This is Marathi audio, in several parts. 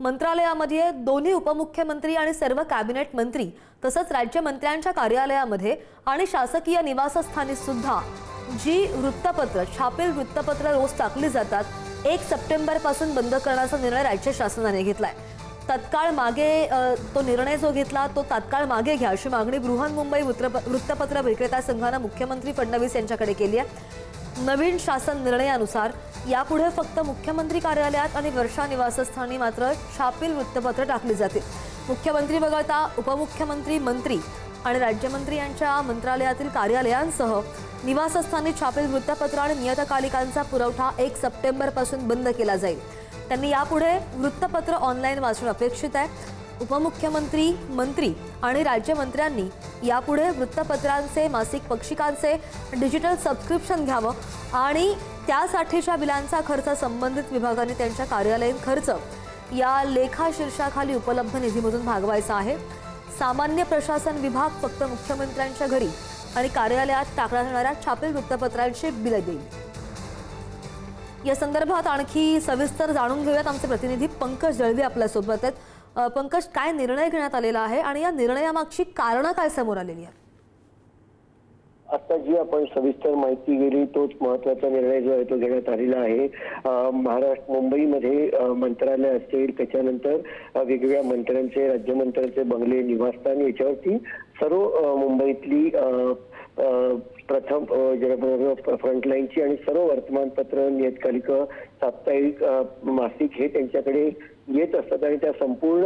मंत्रालयामध्ये दोन्ही उपमुख्यमंत्री आणि सर्व कॅबिनेट मंत्री तसंच राज्यमंत्र्यांच्या कार्यालयामध्ये आणि शासकीय निवासस्थानी सुद्धा जी वृत्तपत्र छापील वृत्तपत्र रोज टाकली जातात 1 सप्टेंबर पासून बंद करण्याचा निर्णय राज्य शासनाने घेतलाय। तत्काळ मागे तो निर्णय जो घेतला तो तात्काळ मागे घ्या अशी मागणी बृहन्मुंबई वृत्तपत्र विक्रेता संघाने मुख्यमंत्री फडणवीस यांच्याकडे केली आहे। नवीन शासन निर्णयानुसार यापुढे फक्त मुख्यमंत्री कार्यालयात आणि वर्षा निवासस्थानी मात्र छापील वृत्तपत्र टाकली जातील। मुख्यमंत्री वगळता उपमुख्यमंत्री, मंत्री आणि राज्यमंत्री यांच्या मंत्रालयातील कार्यालयांसह निवासस्थानी छापील वृत्तपत्र आणि नियतकालिकांचा पुरवठा 1 सप्टेंबर पासून बंद केला जाईल। त्यांनी यापुढे वृत्तपत्र ऑनलाईन वाचणे अपेक्षित आहे। उपमुख्यमंत्री, मंत्री आणि राज्यमंत्र्यांनी यापुढे वृत्तपत्रांचे, मासिक पक्षिकांचे डिजिटल सबस्क्रिप्शन घ्यावं आणि त्यासाठीच्या बिलांचा खर्च संबंधित विभागांनी त्यांच्या कार्यालयीन खर्च या लेखा शीर्षाखाली उपलब्ध निधीमधून भागवायचा आहे। सामान्य प्रशासन विभाग फक्त मुख्यमंत्र्यांच्या घरी आणि कार्यालयात टाकण्यात येणाऱ्या छापील वृत्तपत्रांचे बिल देईल। या संदर्भात आणखी सविस्तर जाणून घेऊयात। आमचे प्रतिनिधी पंकज दळवी आपल्या सोबत आहेत। पंकज, काय निर्णय घेण्यात आलेला आहे आणि या निर्णयामागची कारणं काय समोर आलेली आहेत? आता जी आपण सविस्तर माहिती गेली तोच महत्त्वाचा निर्णय जो आहे तो घेण्यात आलेला आहे। महाराष्ट्र मुंबईमध्ये मंत्रालय असेल, त्याच्यानंतर वेगवेगळ्या मंत्र्यांचे, राज्यमंत्र्यांचे बंगले, निवासस्थान याच्यावरती सर्व मुंबईतली प्रथम फ्रंटलाईनची आणि सर्व वर्तमानपत्र, नियतकालिक, साप्ताहिक, मासिक हे त्यांच्याकडे येत असतात आणि त्या संपूर्ण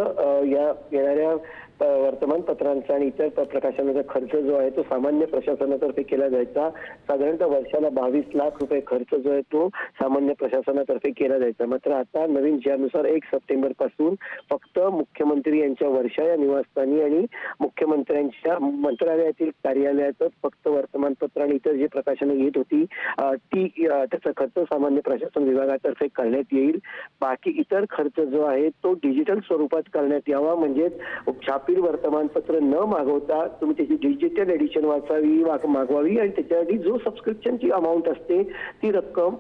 या येणाऱ्या वर्तमानपत्रांचा आणि इतर प्रकाशनाचा खर्च जो आहे तो सामान्य प्रशासनातर्फे केला जायचा। साधारणतः वर्षाला 22 लाख रुपये खर्च जो आहे तो सामान्य प्रशासनातर्फे केला जायचा। मात्र आता नवीन ज्यानुसार 1 सप्टेंबर पासून फक्त मुख्यमंत्री यांच्या वर्षा या निवासस्थानी आणि मुख्यमंत्र्यांच्या मंत्रालयातील कार्यालयातच फक्त वर्तमानपत्र आणि इतर जे प्रकाशनं येत होती त्याचा खर्च सामान्य प्रशासन विभागातर्फे करण्यात येईल। बाकी इतर खर्च जो आहे तो डिजिटल स्वरूपात करण्यात यावा, म्हणजेच छापील वर्तमानपत्र न मागवता तुम्ही त्याची डिजिटल एडिशन मागवावी आणि त्याच्यासाठी जो सबस्क्रिप्शनची अमाऊंट असते ती रक्कम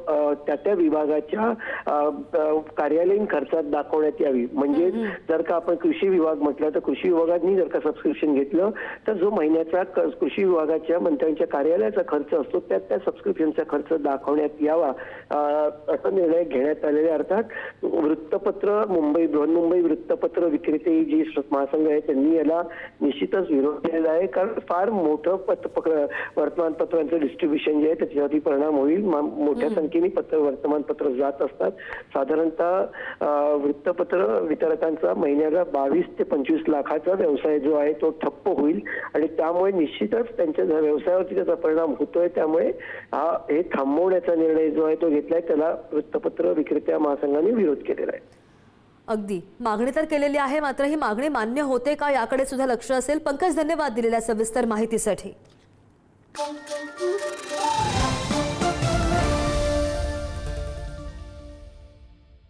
त्या विभागाच्या कार्यालयीन खर्चात दाखवण्यात यावी। म्हणजे जर का आपण कृषी विभाग म्हटलं तर कृषी विभागाने जर का सबस्क्रिप्शन घेतलं तर जो महिन्याचा कृषी विभागाच्या मंत्र्यांच्या कार्यालयाचा खर्च असतो त्या सबस्क्रिप्शनचा खर्च दाखवण्यात यावा असा निर्णय घेण्यात आलेला आहे। अर्थात वृत्तपत्र बृहन्मुंबई वृत्तपत्र विक्रेते जी महासंघ आहे त्यांनी याला निश्चितच विरोध केलेला आहे, कारण फार मोठं वर्तमानपत्रांचं डिस्ट्रीब्युशन जे आहे त्याच्यावरती परिणाम होईल। मोठ्या संख्येने वर्तमानपत्र जात असतात। साधारणतः वृत्तपत्र वितरकांचा महिन्याला 22 ते 25 लाखाचा व्यवसाय जो आहे तो ठप्प होईल आणि त्यामुळे निश्चितच त्यांच्या व्यवसायावरती त्याचा परिणाम होतोय। त्यामुळे हे थांबवण्याचा निर्णय जो आहे तो घेतलाय, त्याला वृत्तपत्र विक्रेत्या महासंघाने विरोध केलेला आहे। अगदी मागणी तर केलेली आहे, मात्र ही मागणी मान्य होते का याकडे सुद्धा लक्ष असेल। पंकज, धन्यवाद दिलेल्या सविस्तर माहितीसाठी।